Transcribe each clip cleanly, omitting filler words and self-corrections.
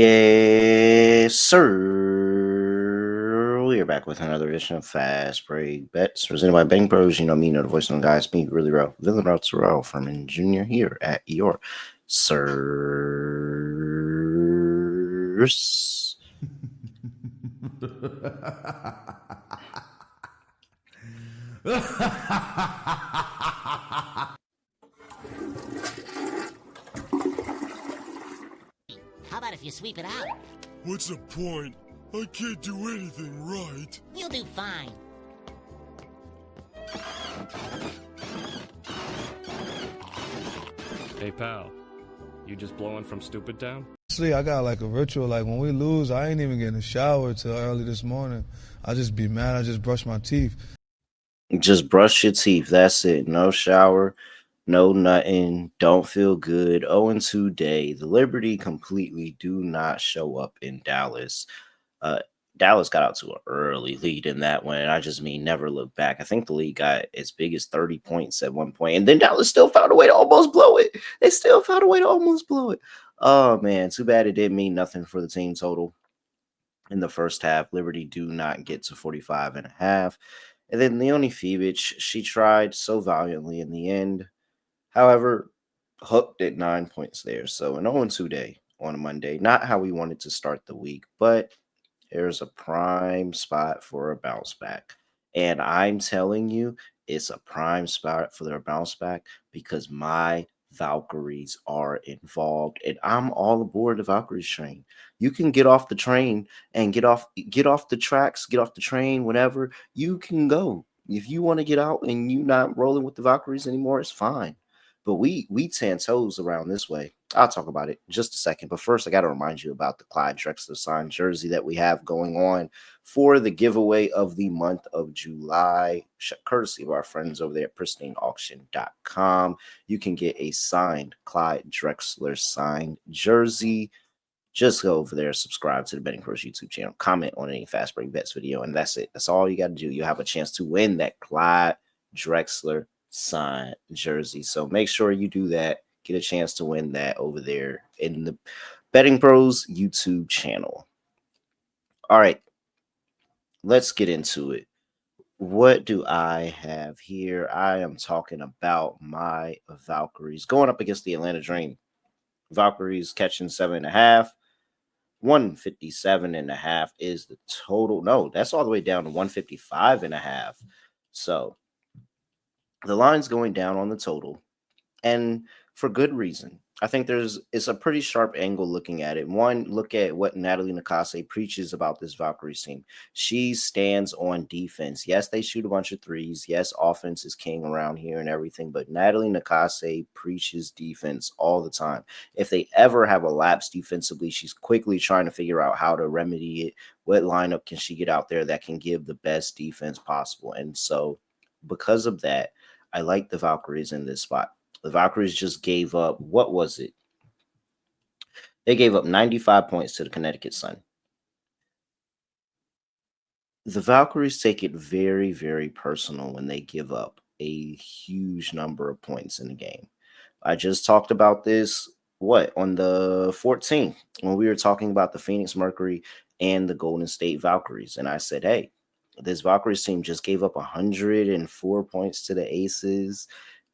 Yes, sir. We are back with another edition of Fast Break Bets presented by BettingPros. You know me, you know the voice of the guys, me, really real, Villain Route Terrell Furman Jr. here at your sirs. How about if you sweep it out? What's the point? I can't do anything right. You'll do fine. Hey pal, you just blowing from Stupid Town? Honestly, I got like a ritual. Like when we lose, I ain't even getting a shower till early this morning. I just be mad. I just brush my teeth. Just brush your teeth. That's it. No shower, no nothing. Don't feel good. 0-2 day. The Liberty completely do not show up in Dallas. Dallas got out to an early lead in that one. And I just mean never look back. I think the lead got as big as 30 points at one point. And then Dallas still found a way to almost blow it. They still found a way to almost blow it. Oh, man. Too bad it didn't mean nothing for the team total in the first half. Liberty do not get to 45.5. And then Leonie Fevich, she tried so valiantly in the end. However, hooked at 9 points there. So an 0-2 day on a Monday. Not how we wanted to start the week, but there's a prime spot for a bounce back. And I'm telling you, it's a prime spot for their bounce back because my Valkyries are involved and I'm all aboard the Valkyries train. You can get off the train and get off the tracks, get off the train, whatever. You can go. If you want to get out and you not rolling with the Valkyries anymore, it's fine. But we 10 toes around this way. I'll talk about it in just a second. But first, I got to remind you about the Clyde Drexler signed jersey that we have going on for the giveaway of the month of July, courtesy of our friends over there at pristineauction.com. You can get a signed Clyde Drexler signed jersey. Just go over there, subscribe to the Betting Pros YouTube channel, comment on any Fast Break Bets video, and that's it. That's all you got to do. You'll have a chance to win that Clyde Drexler signed jersey. So make sure you do that. Get a chance to win that over there in the Betting Pros YouTube channel. All right, let's get into it. What do I have here? I am talking about my Valkyries going up against the Atlanta Dream. Valkyries catching 7.5. 157.5 is the total. No, that's all the way down to 155.5. So the line's going down on the total, and for good reason. I think it's a pretty sharp angle looking at it. One, look at what Natalie Nakase preaches about this Valkyries team. She stands on defense. Yes, they shoot a bunch of threes. Yes, offense is king around here and everything, but Natalie Nakase preaches defense all the time. If they ever have a lapse defensively, she's quickly trying to figure out how to remedy it. What lineup can she get out there that can give the best defense possible? And so because of that, I like the Valkyries in this spot. The Valkyries just gave up, what was it? They gave up 95 points to the Connecticut Sun. The Valkyries take it very, very personal when they give up a huge number of points in the game. I just talked about this, on the 14th, when we were talking about the Phoenix Mercury and the Golden State Valkyries. And I said, hey, this Valkyries team just gave up 104 points to the Aces.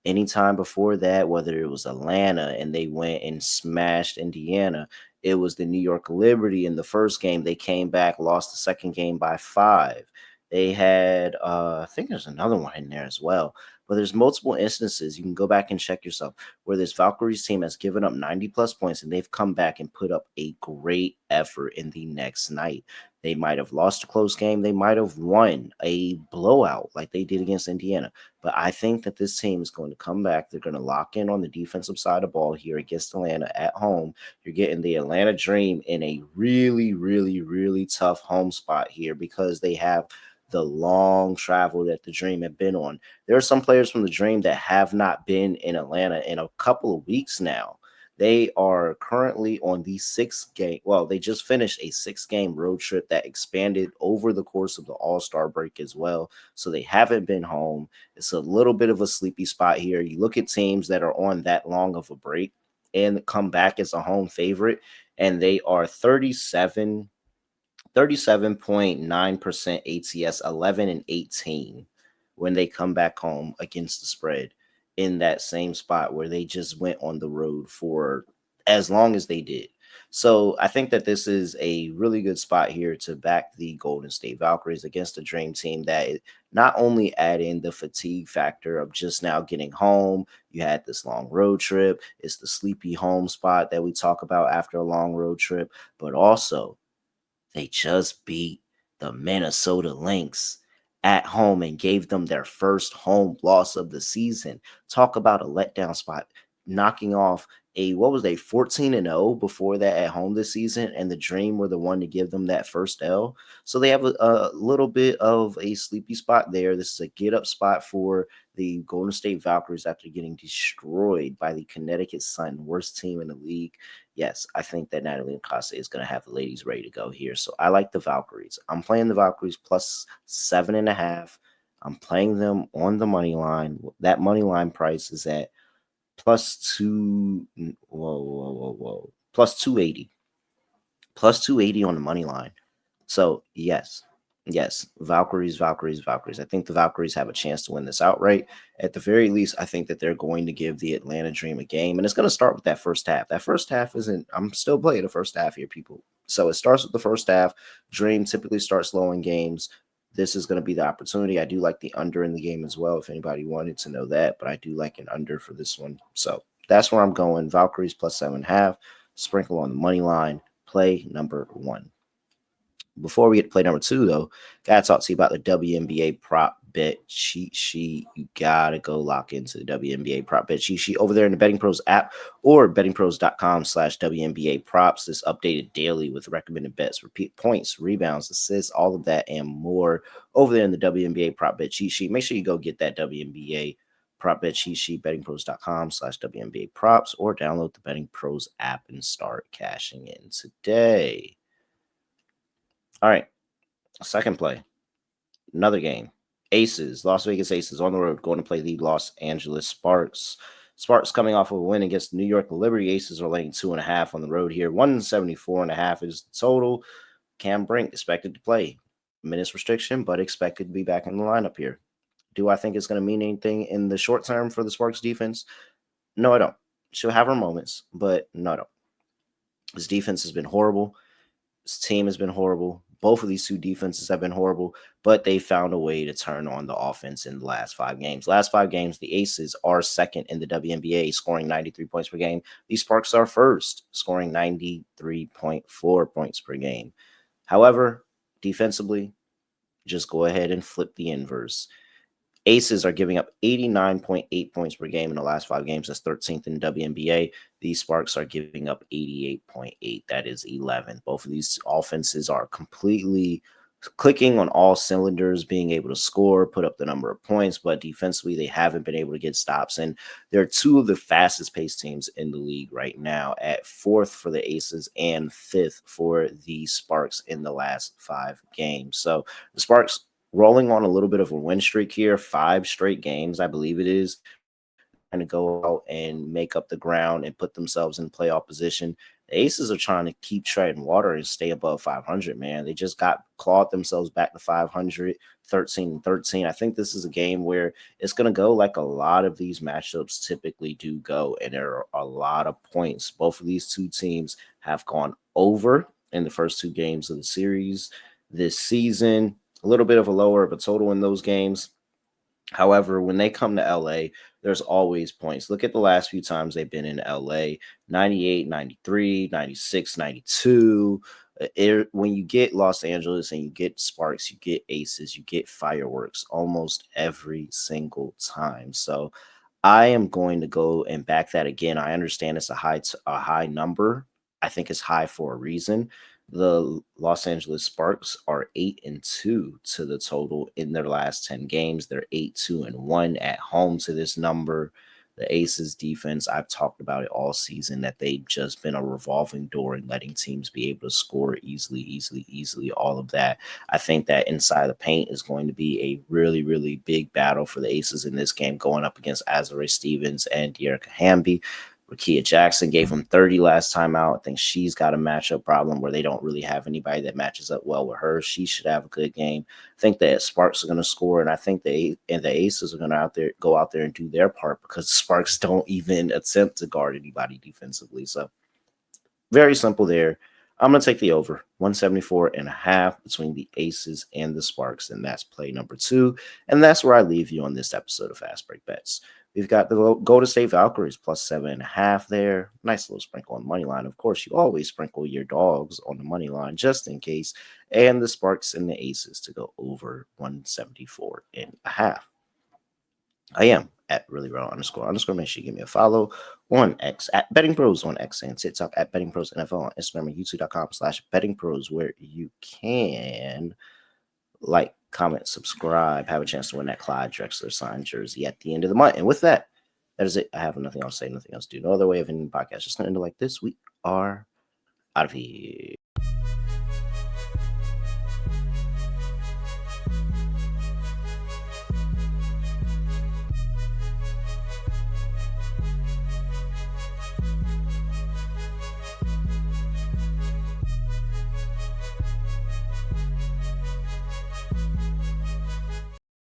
Anytime before that, whether it was Atlanta and they went and smashed Indiana, it was the New York Liberty in the first game. They came back, lost the second game by 5. They had, I think there's another one in there as well. But there's multiple instances. You can go back and check yourself where this Valkyries team has given up 90 plus points and they've come back and put up a great effort in the next night. They might have lost a close game. They might have won a blowout like they did against Indiana. But I think that this team is going to come back. They're going to lock in on the defensive side of the ball here against Atlanta at home. You're getting the Atlanta Dream in a really, really, really tough home spot here because they have the long travel that the Dream have been on. There are some players from the Dream that have not been in Atlanta in a couple of weeks now. They are currently on the 6th game. Well, they just finished a 6-game road trip that expanded over the course of the All-Star break as well. So they haven't been home. It's a little bit of a sleepy spot here. You look at teams that are on that long of a break and come back as a home favorite. and they are 37.9% ATS, 11 and 18 when they come back home against the spread in that same spot where they just went on the road for as long as they did. So I think that this is a really good spot here to back the Golden State Valkyries against a dream team that not only add in the fatigue factor of just now getting home, you had this long road trip, it's the sleepy home spot that we talk about after a long road trip, but also they just beat the Minnesota Lynx at home and gave them their first home loss of the season. Talk about a letdown spot, knocking off a what was they 14-0 before that at home this season, and the Dream were the one to give them that first L. So they have a little bit of a sleepy spot there. This is a get up spot for the Golden State Valkyries after getting destroyed by the Connecticut Sun, worst team in the league. Yes, I think that Natalie Acosta is going to have the ladies ready to go here. So I like the Valkyries. I'm playing the Valkyries plus 7.5. I'm playing them on the money line. That money line price is at plus two. Whoa. Plus 280. Plus 280 on the money line. So yes, Valkyries. I think the Valkyries have a chance to win this outright. At the very least, I think that they're going to give the Atlanta Dream a game, and it's going to start with that first half. That first half isn't. I'm still playing the first half here, people. So it starts with the first half. Dream typically starts slow in games. This is going to be the opportunity. I do like the under in the game as well, if anybody wanted to know that, but I do like an under for this one. So that's where I'm going. Valkyries plus 7.5. Sprinkle on the money line. Play number 1. Before we get to play number 2, though, gotta talk to you about the WNBA prop bet cheat sheet. You gotta go lock into the WNBA prop bet cheat sheet over there in the BettingPros app or bettingpros.com/WNBA props. This updated daily with recommended bets, repeat points, rebounds, assists, all of that and more over there in the WNBA prop bet cheat sheet. Make sure you go get that WNBA prop bet cheat sheet, bettingpros.com/WNBA props, or download the Betting Pros app and start cashing in today. All right, second play, another game. Las Vegas Aces on the road going to play the Los Angeles Sparks. Sparks coming off of a win against New York Liberty. Aces are laying 2.5 on the road here. 174.5 is the total. Cam Brink expected to play. Minutes restriction, but expected to be back in the lineup here. Do I think it's going to mean anything in the short term for the Sparks defense? No, I don't. She'll have her moments, but no, I don't. His defense has been horrible. His team has been horrible. Both of these two defenses have been horrible, but they found a way to turn on the offense in the last 5 games. Last 5 games, the Aces are second in the WNBA, scoring 93 points per game. The Sparks are first, scoring 93.4 points per game. However, defensively, just go ahead and flip the inverse. Aces are giving up 89.8 points per game in the last 5 games. That's 13th in the WNBA. These Sparks are giving up 88.8. That is 11. Both of these offenses are completely clicking on all cylinders, being able to score, put up the number of points, but defensively, they haven't been able to get stops. And they're 2 of the fastest paced teams in the league right now, at 4th for the Aces and 5th for the Sparks in the last 5 games. So the Sparks rolling on a little bit of a win streak here, 5 straight games, I believe it is. Trying to go out and make up the ground and put themselves in playoff position. The Aces are trying to keep treading water and stay above 500, man. They just clawed themselves back to 500, 13-13. I think this is a game where it's going to go like a lot of these matchups typically do go, and there are a lot of points. Both of these two teams have gone over in the first 2 games of the series this season. A little bit of a lower of a total in those games. However, when they come to LA, there's always points. Look at the last few times they've been in LA, 98, 93, 96, 92. When you get Los Angeles and you get Sparks, you get Aces, you get fireworks almost every single time. So I am going to go and back that again. I understand it's a high number. I think it's high for a reason. The Los Angeles Sparks are 8-2 to the total in their last 10 games. They're 8-2-1 at home to this number. The Aces defense, I've talked about it all season, that they've just been a revolving door and letting teams be able to score easily, all of that. I think that inside the paint is going to be a really, really big battle for the Aces in this game, going up against Azurá Stevens and Dearica Hamby. Rakia Jackson gave him 30 last time out. I think she's got a matchup problem where they don't really have anybody that matches up well with her. She should have a good game. I think that Sparks are going to score, and I think the Aces are going to go out there and do their part because Sparks don't even attempt to guard anybody defensively. So very simple there. I'm going to take the over 174.5 between the Aces and the Sparks, and that's play number 2. And that's where I leave you on this episode of Fast Break Bets. We've got the Golden State Valkyries plus 7.5 there. Nice little sprinkle on the money line. Of course, you always sprinkle your dogs on the money line just in case. And the Sparks and the Aces to go over 174.5. I am at really raw __. Make sure you give me a follow on X at BettingPros on X and TikTok at BettingPros NFL on Instagram and YouTube.com/BettingPros, where you can like, comment, subscribe, have a chance to win that Clyde Drexler signed jersey at the end of the month. And with that, that is it. I have nothing else to say, nothing else to do. No other way of ending the podcast. Just going to end it like this. We are out of here.